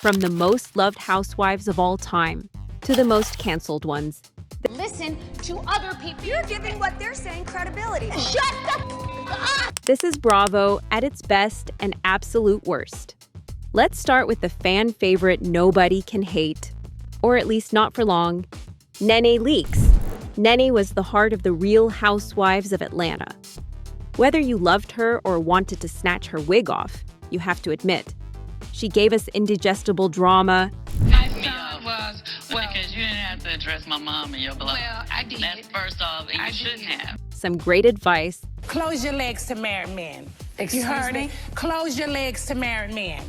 From the most loved housewives of all time to the most canceled ones. Listen to other people. You're giving what they're saying credibility. Shut the up! This is Bravo at its best and absolute worst. Let's start with the fan favorite nobody can hate, or at least not for long, Nene Leakes. Nene was the heart of the Real Housewives of Atlanta. Whether you loved her or wanted to snatch her wig off, you have to admit, she gave us indigestible drama. My son was, because you didn't have to address my mom and your blood. Well, I did. That's first off, and you shouldn't have. Some great advice, Close your legs to married men. You heard me? Close your legs to married men.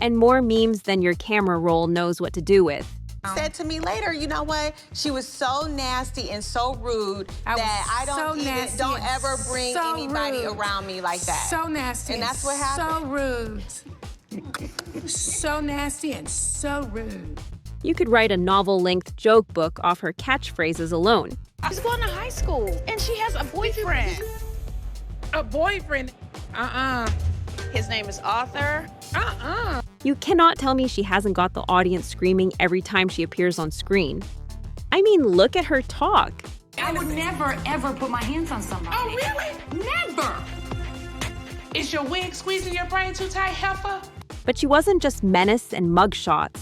and more memes than your camera roll knows what to do with. Said to me later, you know what? She was so nasty and so rude that I don't ever bring anybody around me like that. So nasty. And that's what happened. So rude. So nasty and so rude. You could write a novel-length joke book off her catchphrases alone. She's going to high school, and she has a boyfriend. A boyfriend? His name is Arthur. You cannot tell me she hasn't got the audience screaming every time she appears on screen. I mean, look at her talk. I would never, ever put my hands on somebody. Oh, really? Never! Is your wig squeezing your brain too tight, heifer? But she wasn't just menace and mugshots.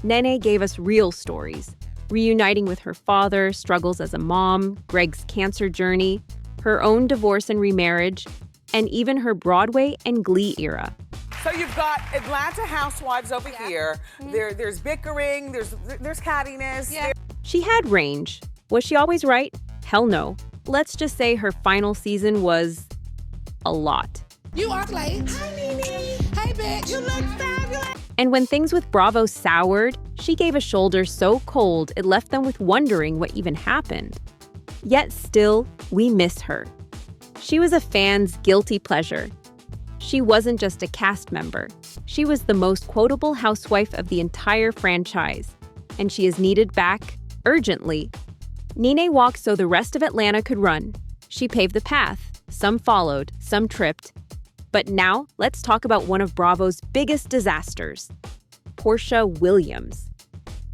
Nene gave us real stories, reuniting with her father, struggles as a mom, Greg's cancer journey, her own divorce and remarriage, and even her Broadway and Glee era. So you've got Atlanta housewives over here. There's bickering, there's cattiness. Yeah. She had range. Was she always right? Hell no. Let's just say her final season was a lot. You are late. Hi, Nene. Hey, bitch. You look fabulous. And when things with Bravo soured, she gave a shoulder so cold it left them with wondering what even happened. Yet still, we miss her. She was a fan's guilty pleasure. She wasn't just a cast member. She was the most quotable housewife of the entire franchise, and she is needed back urgently. Nene walked so the rest of Atlanta could run. She paved the path. Some followed, some tripped. But now, let's talk about one of Bravo's biggest disasters, Porsha Williams.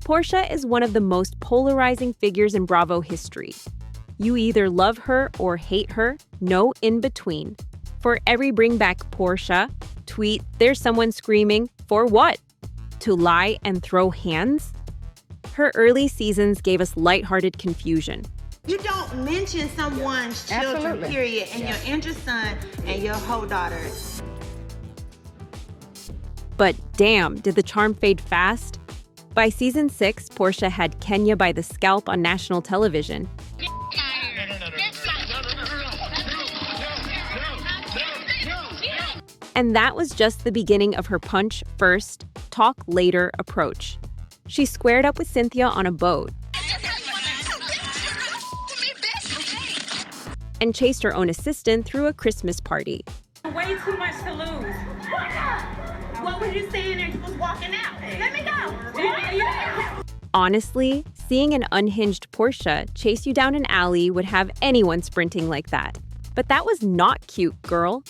Porsha is one of the most polarizing figures in Bravo history. You either love her or hate her, no in between. For every bring back Porsha tweet, there's someone screaming, for what? To lie and throw hands? Her early seasons gave us lighthearted confusion. You don't mention someone's children, period, and your injured son and your whole daughter. But damn, did the charm fade fast? By season 6, Porsha had Kenya by the scalp on national television. And that was just the beginning of her punch first, talk later approach. She squared up with Cynthia on a boat and chased her own assistant through a Christmas party. Way too much to lose. What were you saying as you was walking out? Let me go. Honestly, seeing an unhinged Porsha chase you down an alley would have anyone sprinting like that. But that was not cute, girl.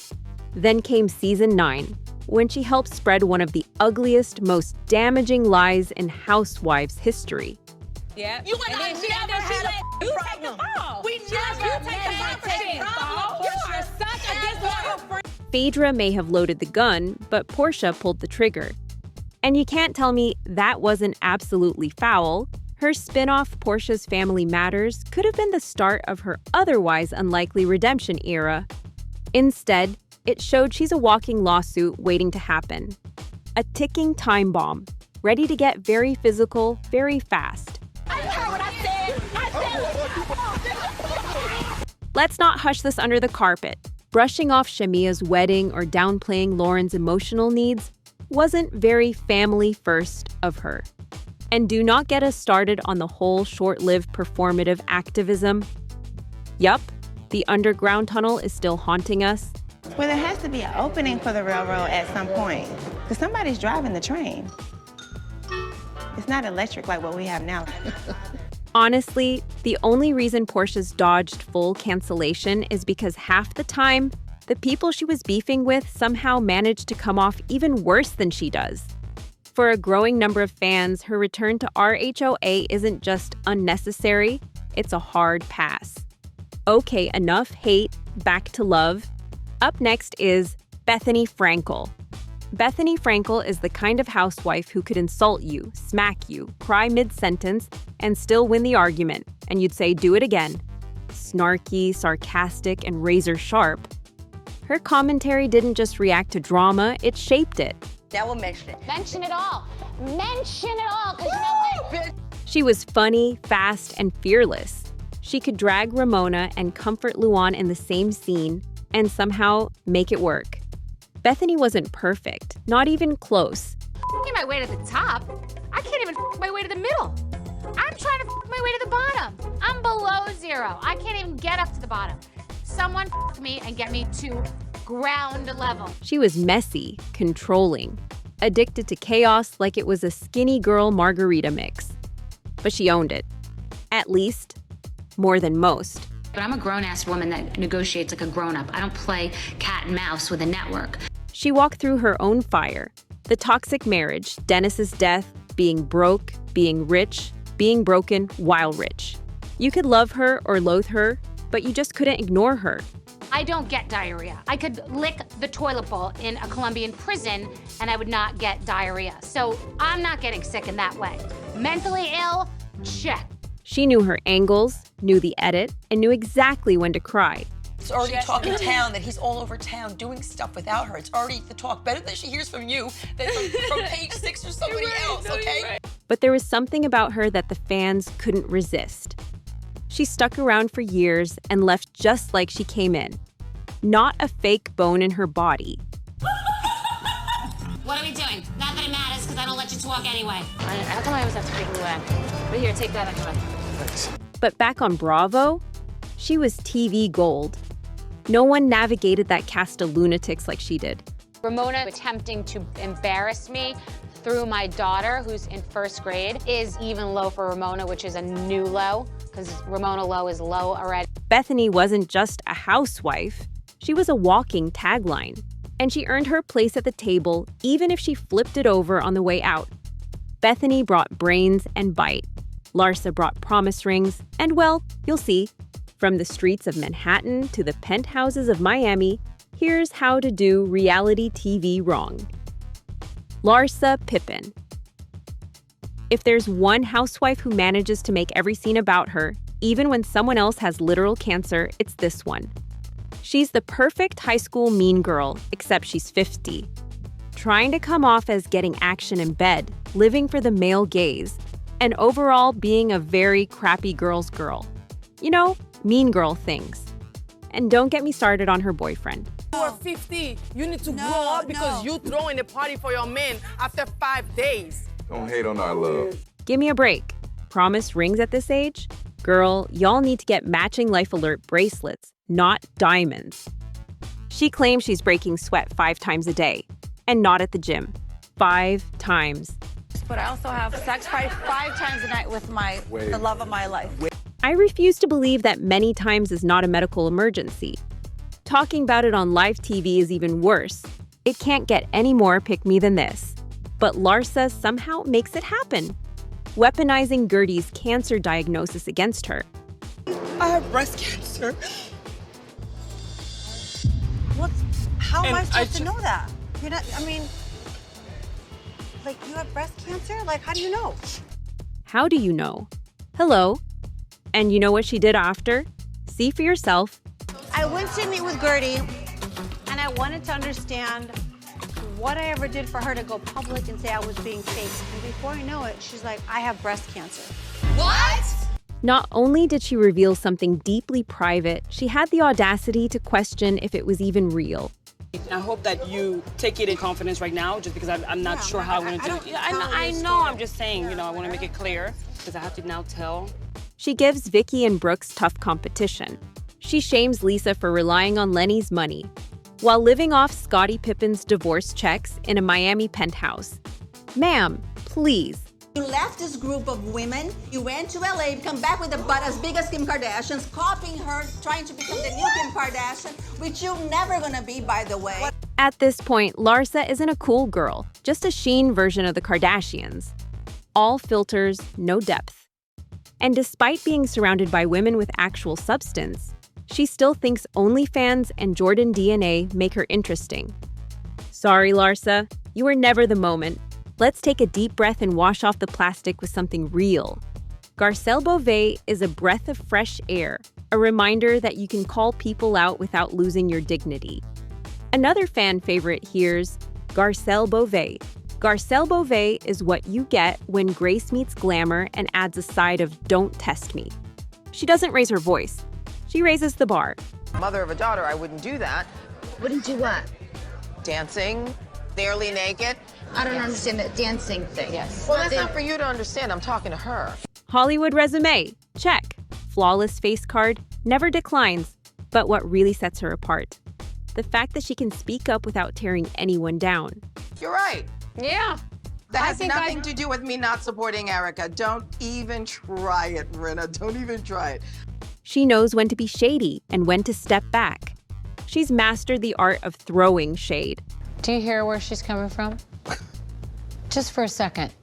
Then came season 9, when she helped spread one of the ugliest, most damaging lies in Housewives history. Yeah. You and I never had a problem. We never had a problem. You are such a disloyal. Phaedra may have loaded the gun, but Porsha pulled the trigger. And you can't tell me that wasn't absolutely foul. Her spin-off Porsha's Family Matters could have been the start of her otherwise unlikely redemption era. Instead, it showed she's a walking lawsuit waiting to happen. A ticking time bomb, ready to get very physical, very fast. I heard what I said. Let's not hush this under the carpet. Brushing off Shamia's wedding or downplaying Lauren's emotional needs wasn't very family first of her. And do not get us started on the whole short-lived performative activism. Yup, the underground tunnel is still haunting us. Well, there has to be an opening for the railroad at some point, because somebody's driving the train. It's not electric like what we have now. Honestly, the only reason Porsha's dodged full cancellation is because half the time, the people she was beefing with somehow managed to come off even worse than she does. For a growing number of fans, her return to RHOA isn't just unnecessary, it's a hard pass. Okay, enough hate, back to love. Up next is Bethany Frankel. Bethany Frankel is the kind of housewife who could insult you, smack you, cry mid-sentence, and still win the argument, and you'd say, do it again. Snarky, sarcastic, and razor-sharp. Her commentary didn't just react to drama, it shaped it. Now we'll mention it. Mention it all. Mention it all, because you know what? She was funny, fast, and fearless. She could drag Ramona and comfort Luan in the same scene and somehow make it work. Bethany wasn't perfect, not even close. F***ing my way to the top. I can't even f*** my way to the middle. I'm trying to f*** my way to the bottom. I'm below zero. I can't even get up to the bottom. Someone f*** me and get me to ground level. She was messy, controlling, addicted to chaos like it was a skinny girl margarita mix. But she owned it. At least, more than most. But I'm a grown-ass woman that negotiates like a grown-up. I don't play cat and mouse with a network. She walked through her own fire. The toxic marriage, Dennis's death, being broke, being rich, being broken while rich. You could love her or loathe her, but you just couldn't ignore her. I don't get diarrhea. I could lick the toilet bowl in a Colombian prison and I would not get diarrhea. So I'm not getting sick in that way. Mentally ill, check. She knew her angles, knew the edit, and knew exactly when to cry. It's already talk in town that he's all over town doing stuff without her. It's already the talk. Better that she hears from you than from Page 6 or somebody else, okay? But there was something about her that the fans couldn't resist. She stuck around for years and left just like she came in. Not a fake bone in her body. What are we doing? Not that it matters because I don't let you talk anyway. How come I always have to take it away? But here, take that anyway. Thanks. But back on Bravo, she was TV gold. No one navigated that cast of lunatics like she did. Ramona attempting to embarrass me through my daughter, who's in first grade, is even low for Ramona, which is a new low, because Ramona low is low already. Bethany wasn't just a housewife. She was a walking tagline. And she earned her place at the table even if she flipped it over on the way out. Bethany brought brains and bite. Larsa brought promise rings, and well, you'll see. From the streets of Manhattan to the penthouses of Miami, here's how to do reality TV wrong. Larsa Pippen. If there's one housewife who manages to make every scene about her, even when someone else has literal cancer, it's this one. She's the perfect high school mean girl, except she's 50. Trying to come off as getting action in bed, living for the male gaze, and overall being a very crappy girl's girl. You know, mean girl things. And don't get me started on her boyfriend. You are 50. You need to grow up because you throwing a party for your man after 5 days. Don't hate on our love. Give me a break. Promise rings at this age? Girl, y'all need to get matching Life Alert bracelets, not diamonds. She claims she's breaking sweat 5 times a day, and not at the gym. 5 times. But I also have sex probably 5 times a night with the love of my life. I refuse to believe that many times is not a medical emergency. Talking about it on live TV is even worse. It can't get any more pick-me than this. But Larsa somehow makes it happen, weaponizing Gertie's cancer diagnosis against her. I have breast cancer. How am I supposed to know that? You're not, like, you have breast cancer? Like, how do you know? How do you know? Hello. And you know what she did after? See for yourself. I went to meet with Gertie, and I wanted to understand what I ever did for her to go public and say I was being fake. And before I know it, she's like, I have breast cancer. What? Not only did she reveal something deeply private, she had the audacity to question if it was even real. I hope that you take it in confidence right now, just because I'm not sure how I'm going to do it. Yeah, I know. I'm just saying, I want to make it clear, because I have to now tell. She gives Vicky and Brooks tough competition. She shames Lisa for relying on Lenny's money, while living off Scottie Pippen's divorce checks in a Miami penthouse. Ma'am, please. You left this group of women, you went to LA, you come back with a butt as big as Kim Kardashian's, copying her, trying to become the new Kim Kardashian, which you're never gonna be, by the way. At this point, Larsa isn't a cool girl, just a sheen version of the Kardashians. All filters, no depth. And despite being surrounded by women with actual substance, she still thinks OnlyFans and Jordan DNA make her interesting. Sorry, Larsa, you were never the moment. Let's take a deep breath and wash off the plastic with something real. Garcelle Beauvais is a breath of fresh air, a reminder that you can call people out without losing your dignity. Another fan favorite here's Garcelle Beauvais. Garcelle Beauvais is what you get when grace meets glamour and adds a side of "don't test me." She doesn't raise her voice. She raises the bar. Mother of a daughter, I wouldn't do that. Wouldn't do what? Dancing, nearly naked. I don't understand that dancing thing. Yes. Well, that's not for you to understand. I'm talking to her. Hollywood resume, check. Flawless face card, never declines. But what really sets her apart? The fact that she can speak up without tearing anyone down. You're right. Yeah. That has nothing to do with me not supporting Erica. Don't even try it, Rinna. Don't even try it. She knows when to be shady and when to step back. She's mastered the art of throwing shade. Do you hear where she's coming from? Just for a second.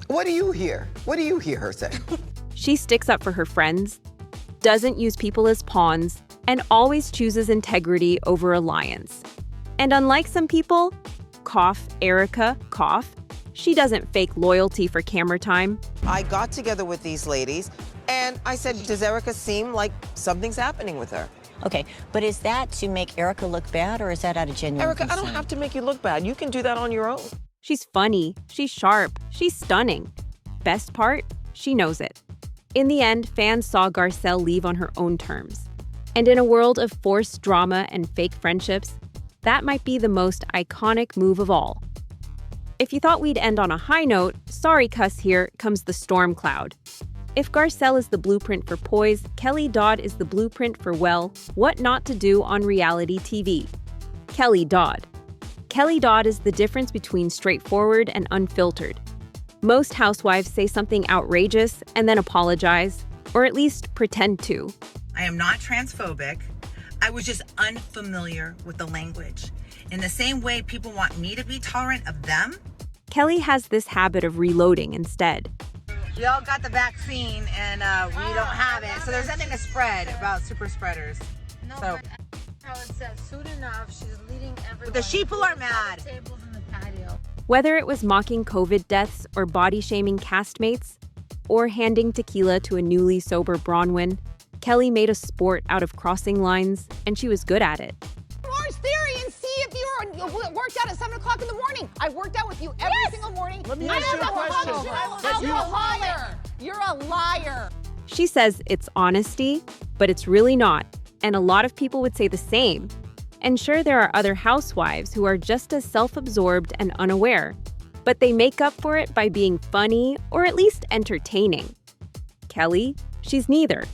What do you hear? What do you hear her say? She sticks up for her friends, doesn't use people as pawns, and always chooses integrity over alliance. And unlike some people, cough, Erica, cough, she doesn't fake loyalty for camera time. I got together with these ladies, and I said, does Erica seem like something's happening with her? Okay, but is that to make Erica look bad, or is that out of genuine Erica, concern? I don't have to make you look bad. You can do that on your own. She's funny, she's sharp, she's stunning. Best part, she knows it. In the end, fans saw Garcelle leave on her own terms. And in a world of forced drama and fake friendships, that might be the most iconic move of all. If you thought we'd end on a high note, sorry cuss, here comes the storm cloud. If Garcelle is the blueprint for poise, Kelly Dodd is the blueprint for, well, what not to do on reality TV. Kelly Dodd. Kelly Dodd is the difference between straightforward and unfiltered. Most housewives say something outrageous and then apologize, or at least pretend to. I am not transphobic. I was just unfamiliar with the language. In the same way people want me to be tolerant of them. Kelly has this habit of reloading instead. We all got the vaccine and we don't have it. So there's nothing to spread about super spreaders. So How it says, soon enough, she's leading everyone. the sheeple are mad. Tables in the patio. Whether it was mocking COVID deaths or body-shaming castmates, or handing tequila to a newly sober Bronwyn, Kelly made a sport out of crossing lines, and she was good at it. Orange Theory and see if you worked out at 7 o'clock in the morning. I worked out with you every single morning. Let me ask you a question. You're a liar. You're a liar. She says it's honesty, but it's really not, and a lot of people would say the same. And sure, there are other housewives who are just as self-absorbed and unaware, but they make up for it by being funny or at least entertaining. Kelly, she's neither.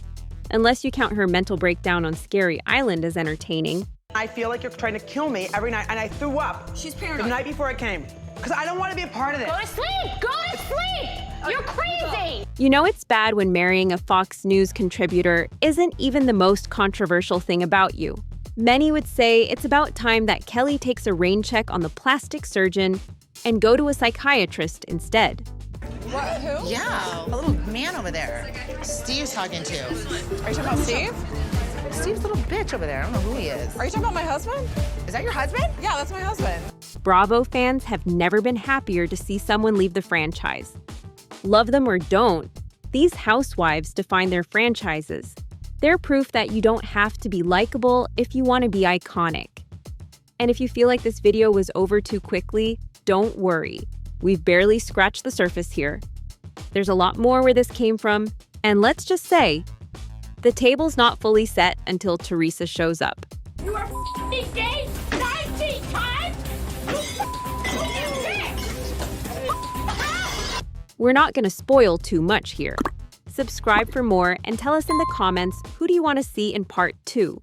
Unless you count her mental breakdown on Scary Island as entertaining. I feel like you're trying to kill me every night, and I threw up. She's paranoid. The night before I came. Because I don't want to be a part of this. Go to sleep. Go to sleep. You're crazy. You know it's bad when marrying a Fox News contributor isn't even the most controversial thing about you. Many would say it's about time that Kelly takes a rain check on the plastic surgeon and go to a psychiatrist instead. What? Who? Yeah, a little man over there. Steve's talking to. Are you talking about Steve? Steve's a little bitch over there. I don't know who he is. Are you talking about my husband? Is that your husband? Yeah, that's my husband. Bravo fans have never been happier to see someone leave the franchise. Love them or don't, these housewives define their franchises. They're proof that you don't have to be likable if you want to be iconic. And if you feel like this video was over too quickly, don't worry. We've barely scratched the surface here. There's a lot more where this came from, and let's just say, the table's not fully set until Teresa shows up. You are f***ing gay 19 times? We're not going to spoil too much here. Subscribe for more and tell us in the comments who do you want to see in part 2.